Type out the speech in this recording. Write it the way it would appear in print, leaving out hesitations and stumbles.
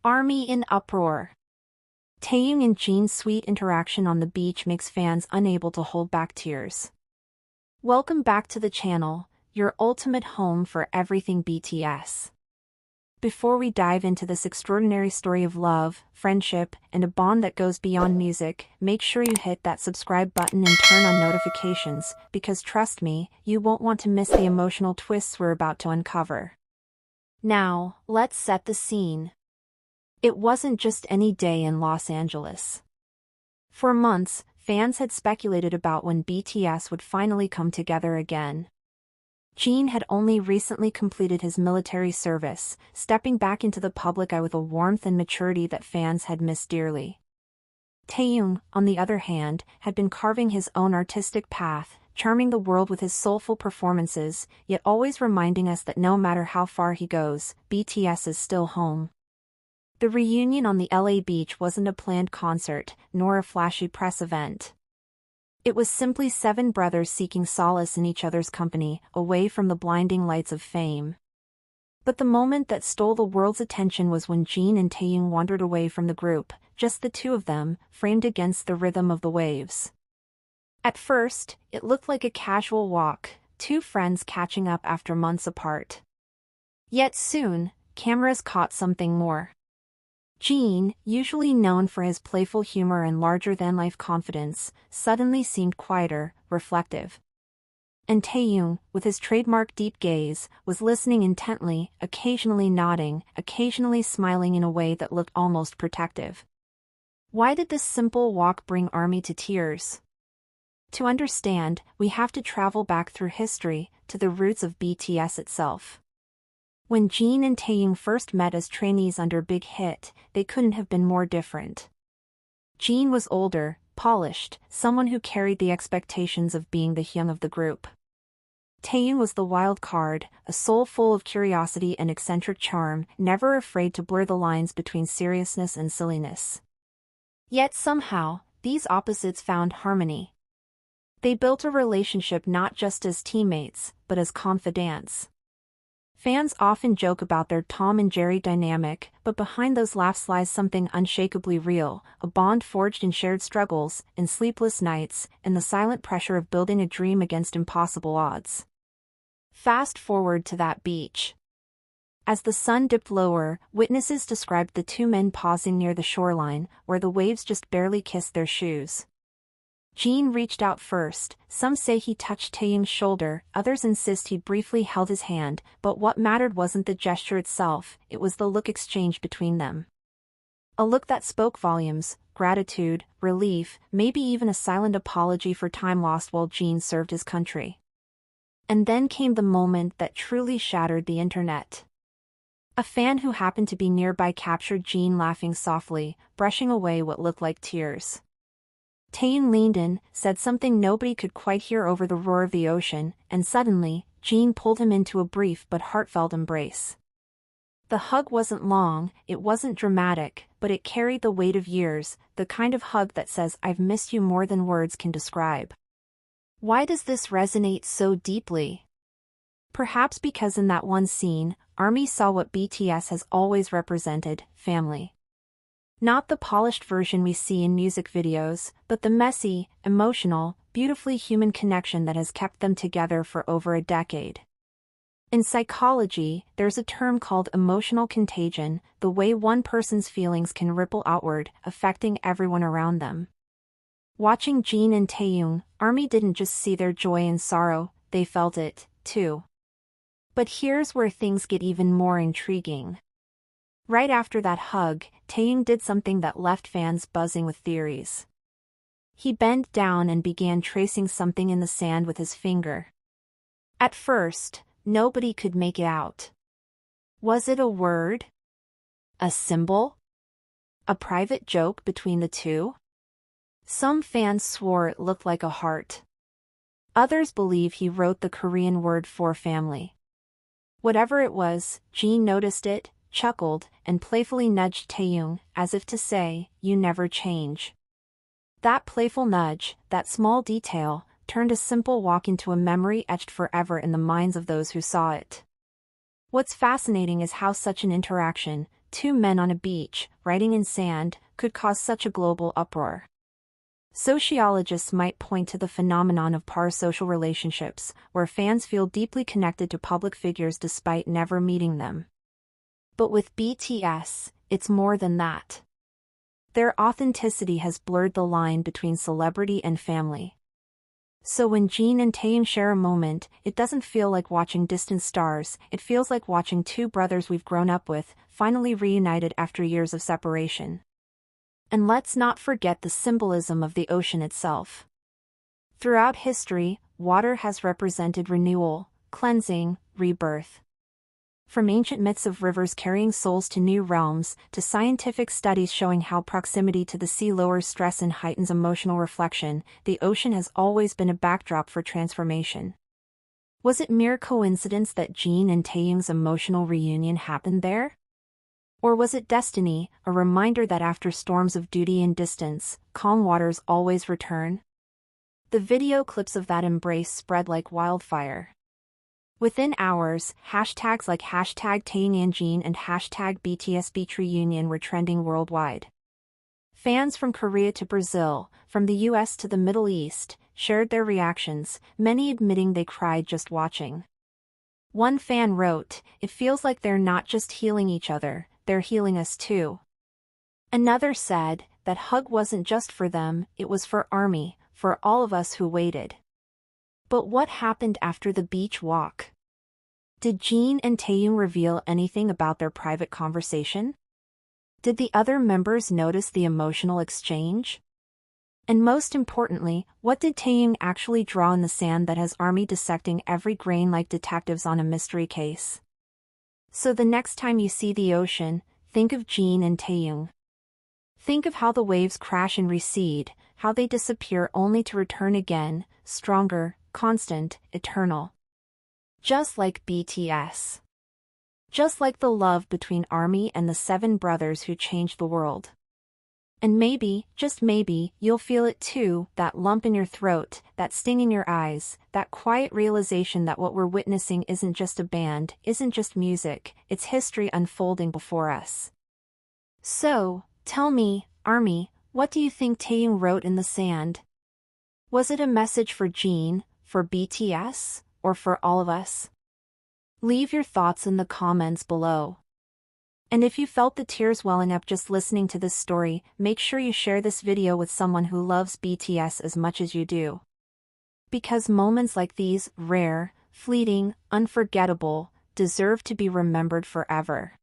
ARMY in uproar. Taehyung and Jin's sweet interaction on the beach makes fans unable to hold back tears. Welcome back to the channel, your ultimate home for everything BTS. Before we dive into this extraordinary story of love, friendship, and a bond that goes beyond music, make sure you hit that subscribe button and turn on notifications, because trust me, you won't want to miss the emotional twists we're about to uncover. Now, let's set the scene. It wasn't just any day in Los Angeles. For months, fans had speculated about when BTS would finally come together again. Jin had only recently completed his military service, stepping back into the public eye with a warmth and maturity that fans had missed dearly. Taehyung, on the other hand, had been carving his own artistic path, charming the world with his soulful performances, yet always reminding us that no matter how far he goes, BTS is still home. The reunion on the LA beach wasn't a planned concert, nor a flashy press event. It was simply 7 brothers seeking solace in each other's company, away from the blinding lights of fame. But the moment that stole the world's attention was when Jin and Taehyung wandered away from the group, just the two of them, framed against the rhythm of the waves. At first, it looked like a casual walk, 2 friends catching up after months apart. Yet soon, cameras caught something more. Jin, usually known for his playful humor and larger-than-life confidence, suddenly seemed quieter, reflective. And Taehyung, with his trademark deep gaze, was listening intently, occasionally nodding, occasionally smiling in a way that looked almost protective. Why did this simple walk bring ARMY to tears? To understand, we have to travel back through history, to the roots of BTS itself. When Jin and Taehyung first met as trainees under Big Hit, they couldn't have been more different. Jin was older, polished, someone who carried the expectations of being the hyung of the group. Taehyung was the wild card, a soul full of curiosity and eccentric charm, never afraid to blur the lines between seriousness and silliness. Yet somehow, these opposites found harmony. They built a relationship not just as teammates, but as confidants. Fans often joke about their Tom and Jerry dynamic, but behind those laughs lies something unshakably real, a bond forged in shared struggles, in sleepless nights, and the silent pressure of building a dream against impossible odds. Fast forward to that beach. As the sun dipped lower, witnesses described the 2 men pausing near the shoreline, where the waves just barely kissed their shoes. Jin reached out first, some say he touched Taehyung's shoulder, others insist he briefly held his hand, but what mattered wasn't the gesture itself, it was the look exchanged between them. A look that spoke volumes, gratitude, relief, maybe even a silent apology for time lost while Jin served his country. And then came the moment that truly shattered the internet. A fan who happened to be nearby captured Jin laughing softly, brushing away what looked like tears. Taehyung leaned in, said something nobody could quite hear over the roar of the ocean, and suddenly, Jin pulled him into a brief but heartfelt embrace. The hug wasn't long, it wasn't dramatic, but it carried the weight of years, the kind of hug that says I've missed you more than words can describe. Why does this resonate so deeply? Perhaps because in that one scene, ARMY saw what BTS has always represented, family. Not the polished version we see in music videos, but the messy, emotional, beautifully human connection that has kept them together for over a decade. In psychology, there's a term called emotional contagion, the way one person's feelings can ripple outward, affecting everyone around them. Watching Jin and Taehyung, ARMY didn't just see their joy and sorrow, they felt it, too. But here's where things get even more intriguing. Right after that hug, Taehyung did something that left fans buzzing with theories. He bent down and began tracing something in the sand with his finger. At first, nobody could make it out. Was it a word? A symbol? A private joke between the two? Some fans swore it looked like a heart. Others believe he wrote the Korean word for family. Whatever it was, Jin noticed it, chuckled, and playfully nudged Taehyung, as if to say, "You never change." That playful nudge, that small detail, turned a simple walk into a memory etched forever in the minds of those who saw it. What's fascinating is how such an interaction, two men on a beach, writing in sand, could cause such a global uproar. Sociologists might point to the phenomenon of parasocial relationships, where fans feel deeply connected to public figures despite never meeting them. But with BTS, it's more than that. Their authenticity has blurred the line between celebrity and family. So when Jin and Taehyung share a moment, it doesn't feel like watching distant stars, it feels like watching two brothers we've grown up with, finally reunited after years of separation. And let's not forget the symbolism of the ocean itself. Throughout history, water has represented renewal, cleansing, rebirth. From ancient myths of rivers carrying souls to new realms, to scientific studies showing how proximity to the sea lowers stress and heightens emotional reflection, the ocean has always been a backdrop for transformation. Was it mere coincidence that Jin and Taehyung's emotional reunion happened there? Or was it destiny, a reminder that after storms of duty and distance, calm waters always return? The video clips of that embrace spread like wildfire. Within hours, hashtags like #TAEHYUNG JIN and #BTSV reunion were trending worldwide. Fans from Korea to Brazil, from the US to the Middle East, shared their reactions, many admitting they cried just watching. One fan wrote, "It feels like they're not just healing each other, they're healing us too." Another said, that hug wasn't just for them, it was for ARMY, for all of us who waited. But what happened after the beach walk? Did Jin and Taehyung reveal anything about their private conversation? Did the other members notice the emotional exchange? And most importantly, what did Taehyung actually draw in the sand that has ARMY dissecting every grain like detectives on a mystery case? So the next time you see the ocean, think of Jin and Taehyung. Think of how the waves crash and recede, how they disappear only to return again, stronger, constant, eternal. Just like BTS. Just like the love between ARMY and the 7 brothers who changed the world. And maybe, just maybe, you'll feel it too, that lump in your throat, that sting in your eyes, that quiet realization that what we're witnessing isn't just a band, isn't just music, it's history unfolding before us. So, tell me, ARMY, what do you think Taehyung wrote in the sand? Was it a message for Jin, for BTS, or for all of us? Leave your thoughts in the comments below. And if you felt the tears welling up just listening to this story, make sure you share this video with someone who loves BTS as much as you do. Because moments like these, rare, fleeting, unforgettable, deserve to be remembered forever.